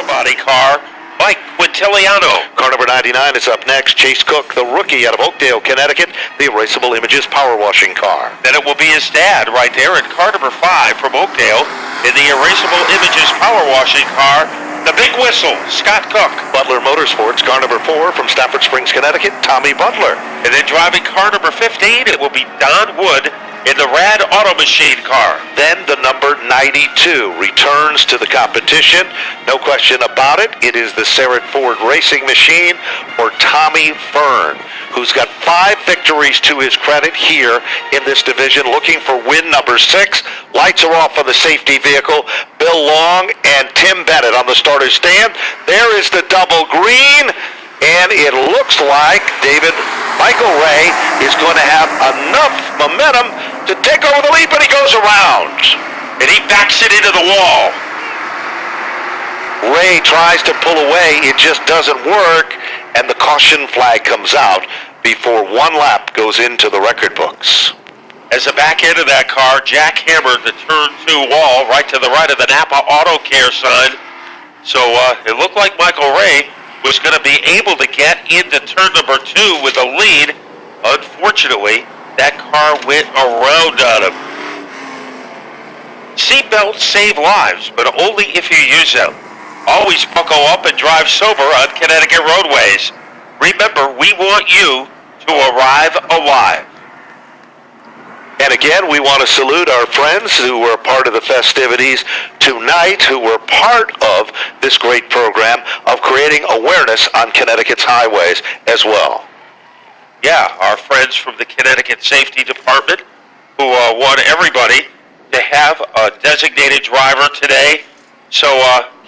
body car, Mike Quintiliano. Car number 99 is up next. Chase Cook, the rookie out of Oakdale, Connecticut, the Erasable Images power washing car. Then it will be his dad right there in car number 5 from Oakdale in the Erasable Images power washing car, the Big Whistle, Scott Cook. Butler Motorsports, car number 4 from Stafford Springs, Connecticut, Tommy Butler. And then driving car number 15, it will be Don Wood in the Rad Auto Machine car. Then the number 92 returns to the competition. No question about it. It is the Sarah Ford Racing Machine for Tommy Fern, who's got 5 victories to his credit here in this division, looking for win number 6. Lights are off on the safety vehicle. Bill Long and Tim Bennett on the starter's stand. There is the double green. And it looks like Michael Ray is going to have enough momentum to take over the lead, but he goes around. And he backs it into the wall. Ray tries to pull away. It just doesn't work. And the caution flag comes out before one lap goes into the record books. As the back end of that car, Jack hammered the turn 2 wall right to the right of the Napa Auto Care sign. So it looked like Michael Ray was going to be able to get into turn number 2 with a lead. Unfortunately, that car went around on him. Seatbelts save lives, but only if you use them. Always buckle up and drive sober on Connecticut roadways. Remember, we want you to arrive alive. And again, we want to salute our friends who were part of the festivities tonight, who were part of this great program of creating awareness on Connecticut's highways as well. Yeah, our friends from the Connecticut Safety Department who want everybody to have a designated driver today. So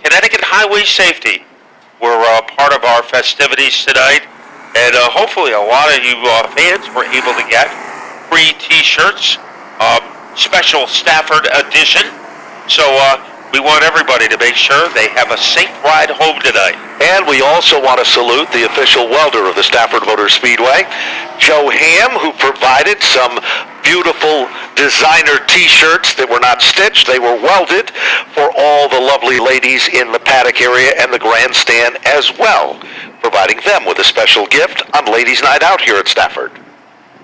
Connecticut Highway Safety were part of our festivities tonight. And hopefully a lot of you fans were able to get free T-shirts, special Stafford edition. So we want everybody to make sure they have a safe ride home tonight. And we also want to salute the official welder of the Stafford Motor Speedway, Joe Ham, who provided some beautiful designer T-shirts that were not stitched. They were welded for all the lovely ladies in the paddock area and the grandstand as well, providing them with a special gift on Ladies' Night Out here at Stafford.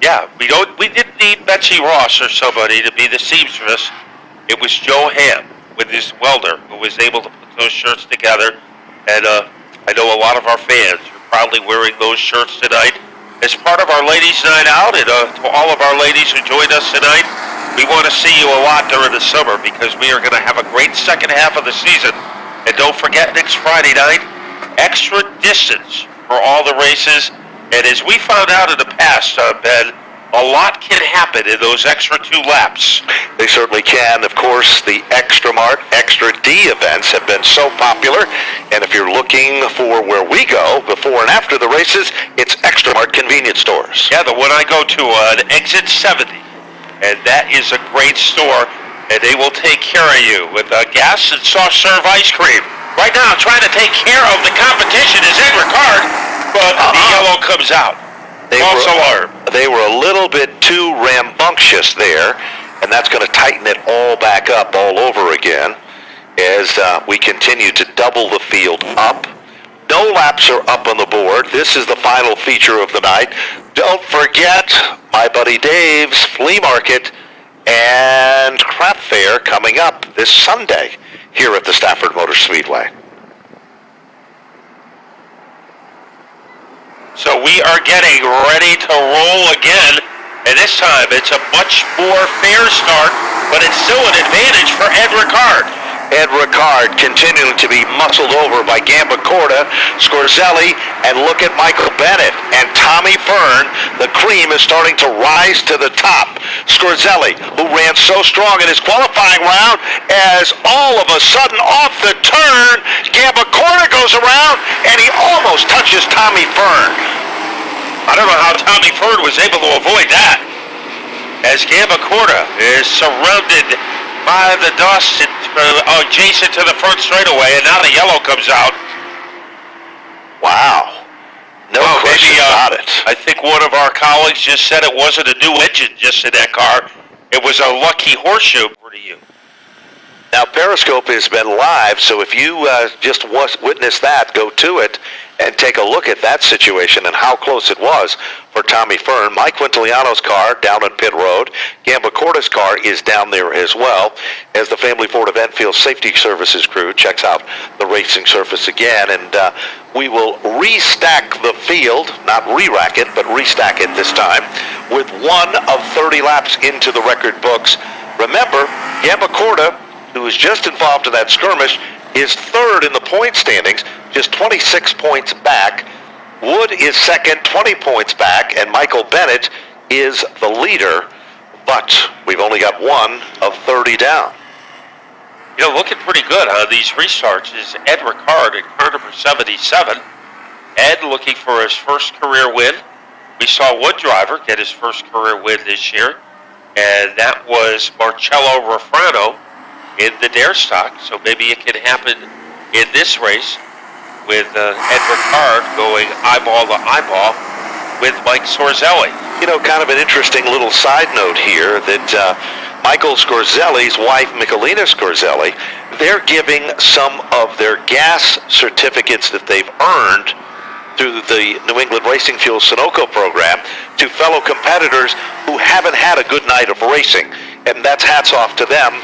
Yeah, we didn't need Betsy Ross or somebody to be the seamstress. It was Joe Ham with his welder who was able to put those shirts together. And I know a lot of our fans are proudly wearing those shirts tonight as part of our Ladies' Night Out. And to all of our ladies who joined us tonight, we want to see you a lot during the summer because we are going to have a great second half of the season. And don't forget, next Friday night, extra distance for all the races. And as we found out in the past, Ben, a lot can happen in those extra 2 laps. They certainly can. Of course, the Extra Mart, Extra D events have been so popular. And if you're looking for where we go before and after the races, it's Extra Mart convenience stores. Yeah, the one I go to on exit 70. And that is a great store. And they will take care of you with gas and soft serve ice cream. Right now, trying to take care of the competition is Ed Ricard. But the yellow comes out. False alarm. They were a little bit too rambunctious there, and that's going to tighten it all back up all over again as we continue to double the field up. No laps are up on the board. This is the final feature of the night. Don't forget my buddy Dave's flea market and craft fair coming up this Sunday here at the Stafford Motor Speedway. So we are getting ready to roll again, and this time it's a much more fair start, but it's still an advantage for Ed Ricard. Ed Ricard continuing to be muscled over by Gambacorta, Scorzelli, and look at Michael Bennett and Tommy Fern. The cream is starting to rise to the top. Scorzelli, who ran so strong in his qualifying round, as all of a sudden off the turn, Gambacorta goes around, and he almost touches Tommy Fern. I don't know how Tommy Fern was able to avoid that, as Gambacorta is surrounded by the dust adjacent to the front straightaway, and now the yellow comes out. Wow. No question about it. I think one of our colleagues just said it wasn't a new engine just in that car. It was a lucky horseshoe for you. Now, Periscope has been live, so if you just witnessed that, go to it and take a look at that situation and how close it was for Tommy Fern. Mike Quintiliano's car down on pit road. Gamba Corda's car is down there as well, as the Family Ford of Enfield Safety Services crew checks out the racing surface again. And we will restack the field, not re-rack it, but restack it this time, with 1 of 30 laps into the record books. Remember, Gamba Corda, who was just involved in that skirmish, is third in the point standings, just 26 points back. Wood is second, 20 points back, and Michael Bennett is the leader, but we've only got 1 of 30 down. You know, looking pretty good on these restarts is Ed Ricard in car number 77. Ed looking for his first career win. We saw Wood driver get his first career win this year, and that was Marcello Refrano in the dare stock, so maybe it can happen in this race with Ed Ricard going eyeball to eyeball with Mike Scorzelli. You know, kind of an interesting little side note here that Michael Scorzelli's wife, Michelina Scorzelli, they're giving some of their gas certificates that they've earned through the New England Racing Fuel Sunoco program to fellow competitors who haven't had a good night of racing. And that's hats off to them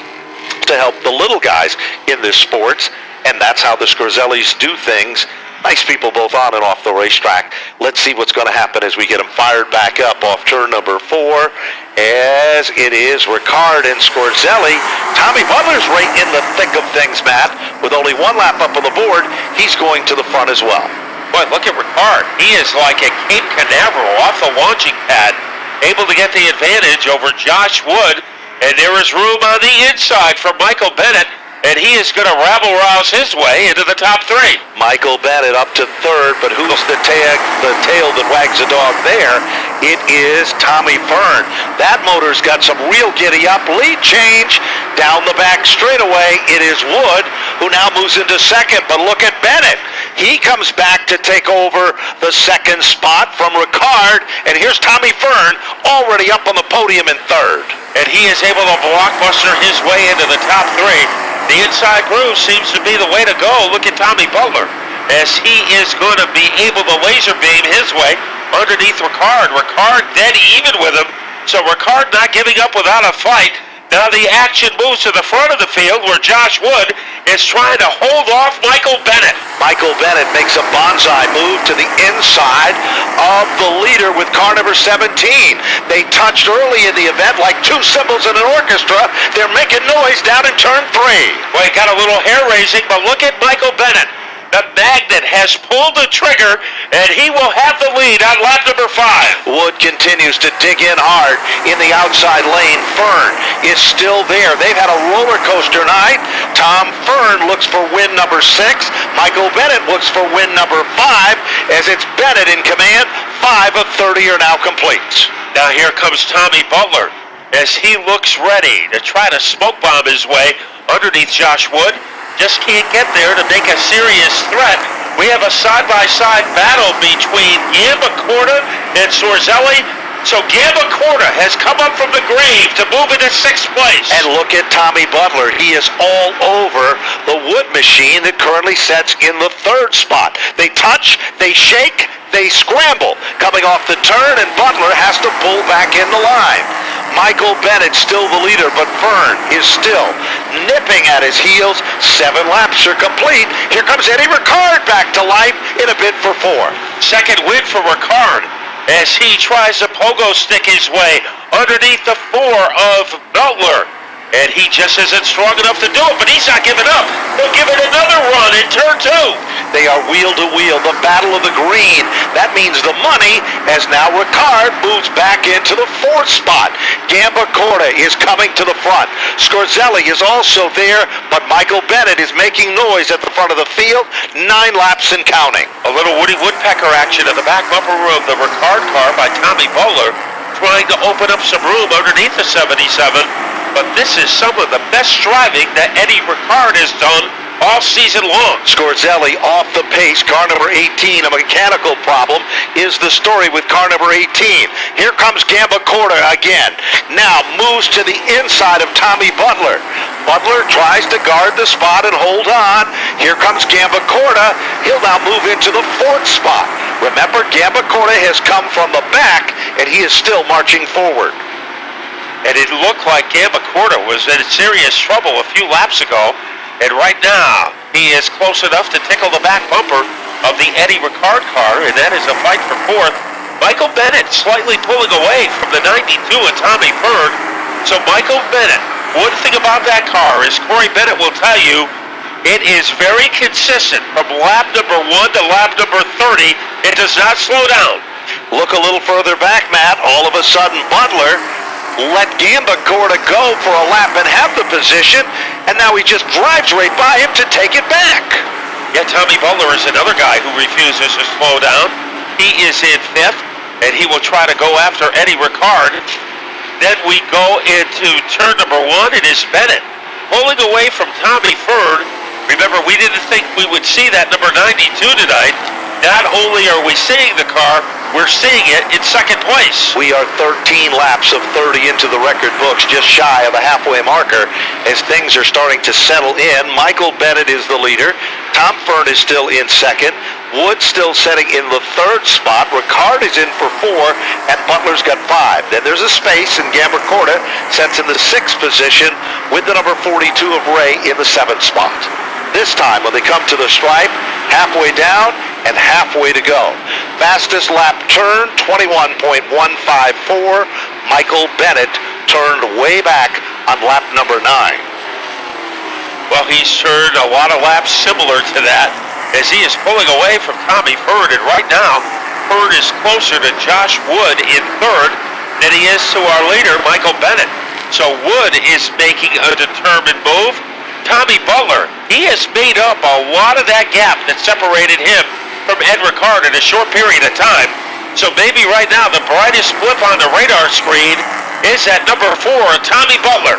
to help the little guys in this sports, and that's how the Scorzellis do things. Nice people both on and off the racetrack. Let's see what's going to happen as we get them fired back up off turn number 4, as it is Ricard and Scorzelli. Tommy Butler's right in the thick of things, Matt, with only 1 lap up on the board. He's going to the front as well. Boy, look at Ricard. He is like a Cape Canaveral off the launching pad, able to get the advantage over Josh Wood. And there is room on the inside for Michael Bennett, and he is going to rabble-rouse his way into the top 3. Michael Bennett up to third, but who's the tail that wags the dog there? It is Tommy Fern. That motor's got some real giddy-up. Lead change down the back straightaway. It is Wood, who now moves into second, but look at Bennett. He comes back to take over the second spot from Ricard, and here's Tommy Fern already up on the podium in third. And he is able to blockbuster his way into the top 3. The inside groove seems to be the way to go. Look at Tommy Butler, as he is going to be able to laser beam his way underneath Ricard. Ricard dead even with him, so Ricard not giving up without a fight. Now the action moves to the front of the field where Josh Wood is trying to hold off Michael Bennett. Michael Bennett makes a bonsai move to the inside of the leader with car number 17. They touched early in the event like 2 cymbals in an orchestra. They're making noise down in turn 3. Well, he got a little hair raising, but look at Michael Bennett. The magnet has pulled the trigger, and he will have the lead on lap number 5. Wood continues to dig in hard in the outside lane. Fern is still there. They've had a roller coaster night. Tom Fern looks for win number 6. Michael Bennett looks for win number 5, as it's Bennett in command. 5 of 30 are now complete. Now here comes Tommy Butler, as he looks ready to try to smoke bomb his way underneath Josh Wood. Just can't get there to make a serious threat. We have a side-by-side battle between Gamba Corda and Scorzelli. So Gamba Corda has come up from the grave to move into 6th place. And look at Tommy Butler. He is all over the Wood machine that currently sets in the 3rd spot. They touch, they shake, they scramble. Coming off the turn, and Butler has to pull back in the line. Michael Bennett still the leader, but Fern is still nipping at his heels. 7 laps are complete. Here comes Eddie Ricard back to life in a bid for 4. Second win for Ricard, as he tries to pogo stick his way underneath the 4 of Butler. And he just isn't strong enough to do it, but he's not giving up. He'll give it another run in turn 2. They are wheel to wheel, the battle of the green. That means the money, as now Ricard moves back into the 4th spot. Gamba Corda is coming to the front. Scorzelli is also there, but Michael Bennett is making noise at the front of the field. 9 laps and counting. A little Woody Woodpecker action in the back bumper of the Ricard car by Tommy Butler, trying to open up some room underneath the 77. But this is some of the best driving that Eddie Ricard has done all season long. Scorzelli off the pace. Car number 18, a mechanical problem, is the story with car number 18. Here comes Gamba Corda again. Now moves to the inside of Tommy Butler. Butler tries to guard the spot and hold on. Here comes Gambacorta. He'll now move into the 4th spot. Remember, Gambacorta has come from the back, and he is still marching forward. And it looked like Gambacorta was in serious trouble a few laps ago. And right now, he is close enough to tickle the back bumper of the Eddie Ricard car, and that is a fight for 4th. Michael Bennett slightly pulling away from the 92 and Tommy Bird. So Michael Bennett, one thing about that car is Corey Bennett will tell you, it is very consistent from lap number 1 to lap number 30. It does not slow down. Look a little further back, Matt. All of a sudden, Butler let Gambacorta go for a lap and have the position, and now he just drives right by him to take it back. Yeah, Tommy Butler is another guy who refuses to slow down. He is in 5th, and he will try to go after Eddie Ricard. Then we go into turn number 1. It is Bennett pulling away from Tommy Ferd. Remember, we didn't think we would see that number 92 tonight. Not only are we seeing the car, we're seeing it in 2nd place. We are 13 laps of 30 into the record books, just shy of the halfway marker as things are starting to settle in. Michael Bennett is the leader. Tom Fern is still in 2nd. Wood still setting in the 3rd spot. Ricard is in for 4, and Butler's got 5. Then there's a space, and Gambacorta sets in the 6th position with the number 42 of Ray in the 7th spot. This time, when they come to the stripe, halfway down and halfway to go. Fastest lap turn, 21.154. Michael Bennett turned way back on lap number 9. Well, he's turned a lot of laps similar to that as he is pulling away from Tommy Ferd. And right now, Ferd is closer to Josh Wood in 3rd than he is to our leader, Michael Bennett. So Wood is making a determined move. Tommy Butler, he has made up a lot of that gap that separated him from Ed Ricard in a short period of time. So maybe right now the brightest blip on the radar screen is at number 4, Tommy Butler.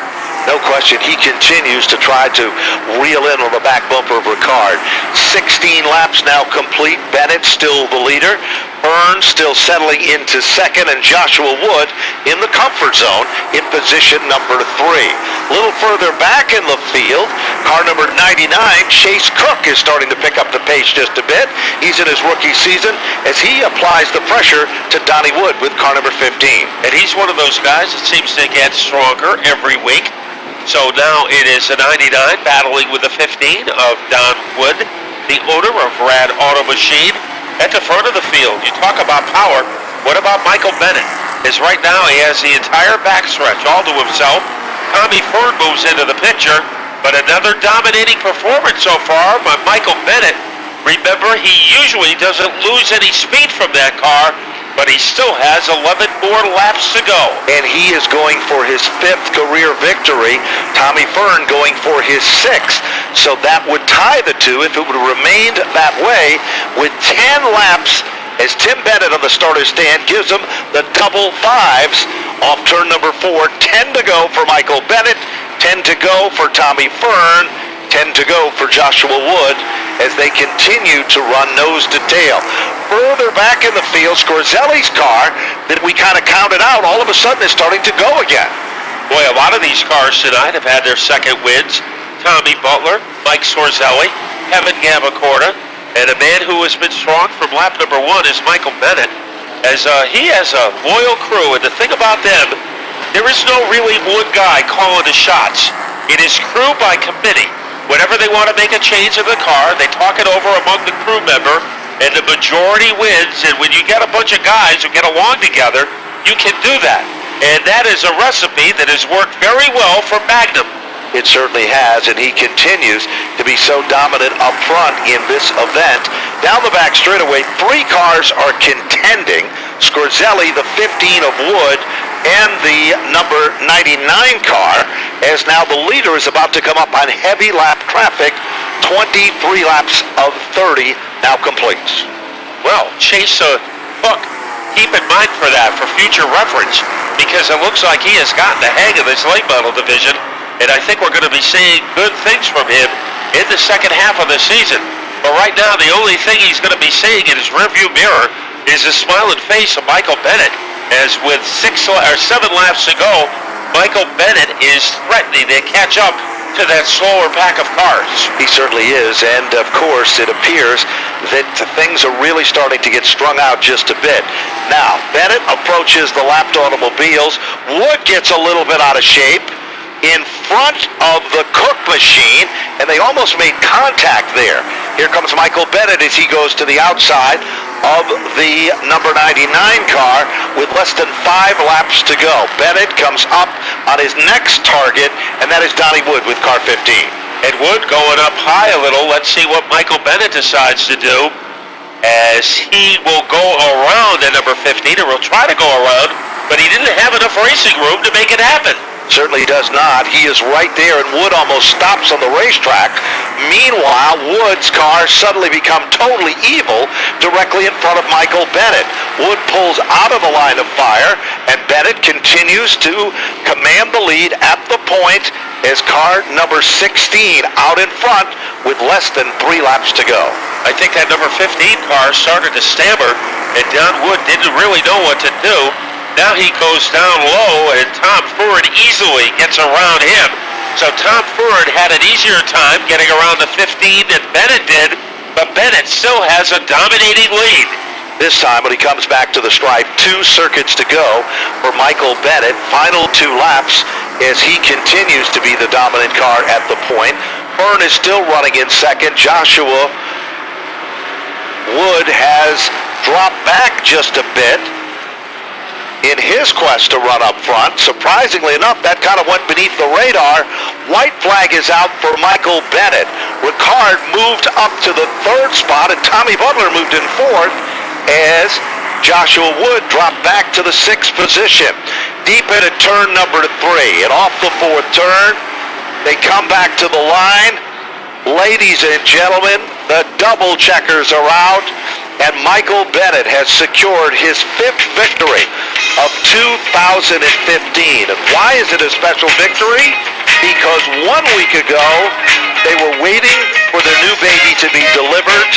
No question, he continues to try to reel in on the back bumper of Ricard. 16 laps now complete. Bennett still the leader. Burns still settling into 2nd, and Joshua Wood in the comfort zone in position number 3. A little further back in the field, car number 99, Chase Cook, is starting to pick up the pace just a bit. He's in his rookie season as he applies the pressure to Donnie Wood with car number 15. And he's one of those guys that seems to get stronger every week. So now it is a 99 battling with the 15 of Don Wood, the owner of Rad Auto Machine. At the front of the field, you talk about power. What about Michael Bennett? As right now he has the entire backstretch all to himself. Tommy Ferd moves into the picture, but another dominating performance so far by Michael Bennett. Remember, he usually doesn't lose any speed from that car, but he still has 11 more laps to go. And he is going for his 5th career victory. Tommy Fern going for his 6th. So that would tie the two if it would have remained that way with 10 laps as Tim Bennett on the starter's stand gives him the double 5s off turn number 4. 10 to go for Michael Bennett, 10 to go for Tommy Fern, 10 to go for Joshua Wood as they continue to run nose to tail. Further back in the field, Scorzelli's car that we kind of counted out all of a sudden is starting to go again. Boy, a lot of these cars tonight have had their 2nd wins. Tommy Butler, Mike Scorzelli, Kevin Gambacorta, and a man who has been strong from lap number 1 is Michael Bennett, as he has a loyal crew. And the thing about them, there is no really one guy calling the shots. It is crew by committee. Whenever they want to make a change in the car, they talk it over among the crew member, and the majority wins. And when you get a bunch of guys who get along together, you can do that. And that is a recipe that has worked very well for Magnum. It certainly has, and he continues to be so dominant up front in this event. Down the back straightaway, 3 cars are contending. Scorzelli, the 15 of Wood, and the number 99 car, as now the leader is about to come up on heavy lap traffic. 23 laps of 30 now completes. Well, Chase Hook, keep in mind for that, for future reference, because it looks like he has gotten the hang of this late model division. And I think we're going to be seeing good things from him in the second half of the season. But right now, the only thing he's going to be seeing in his rearview mirror is the smiling face of Michael Bennett. As with 7 laps to go, Michael Bennett is threatening to catch up to that slower pack of cars. He certainly is, and of course it appears that things are really starting to get strung out just a bit. Now, Bennett approaches the lapped automobiles. Wood gets a little bit out of shape in front of the Cook machine, and they almost made contact there. Here comes Michael Bennett as he goes to the outside of the number 99 car with less than 5 laps to go. Bennett comes up on his next target, and that is Donnie Wood with car 15. And Wood going up high a little. Let's see what Michael Bennett decides to do, as he will go around the number 15, or will try to go around, but he didn't have enough racing room to make it happen. Certainly does not. He is right there, and Wood almost stops on the racetrack. Meanwhile, Wood's car suddenly become totally evil directly in front of Michael Bennett. Wood pulls out of the line of fire, and Bennett continues to command the lead at the point as car number 16 out in front with less than 3 laps to go. I think that number 15 car started to stammer, and Don Wood didn't really know what to do. Now he goes down low, and Tom Ford easily gets around him. So Tom Ford had an easier time getting around the 15 than Bennett did, but Bennett still has a dominating lead. This time when he comes back to the stripe, 2 circuits to go for Michael Bennett. Final 2 laps as he continues to be the dominant car at the point. Fern is still running in second. Joshua Wood has dropped back just a bit in his quest to run up front. Surprisingly enough, that kind of went beneath the radar. White flag is out for Michael Bennett. Ricard moved up to the 3rd spot, and Tommy Butler moved in 4th as Joshua Wood dropped back to the 6th position. Deep into turn number 3, and off the 4th turn, they come back to the line. Ladies and gentlemen, the double checkers are out, and Michael Bennett has secured his 5th victory of 2015. And why is it a special victory? Because 1 week ago, they were waiting for their new baby to be delivered.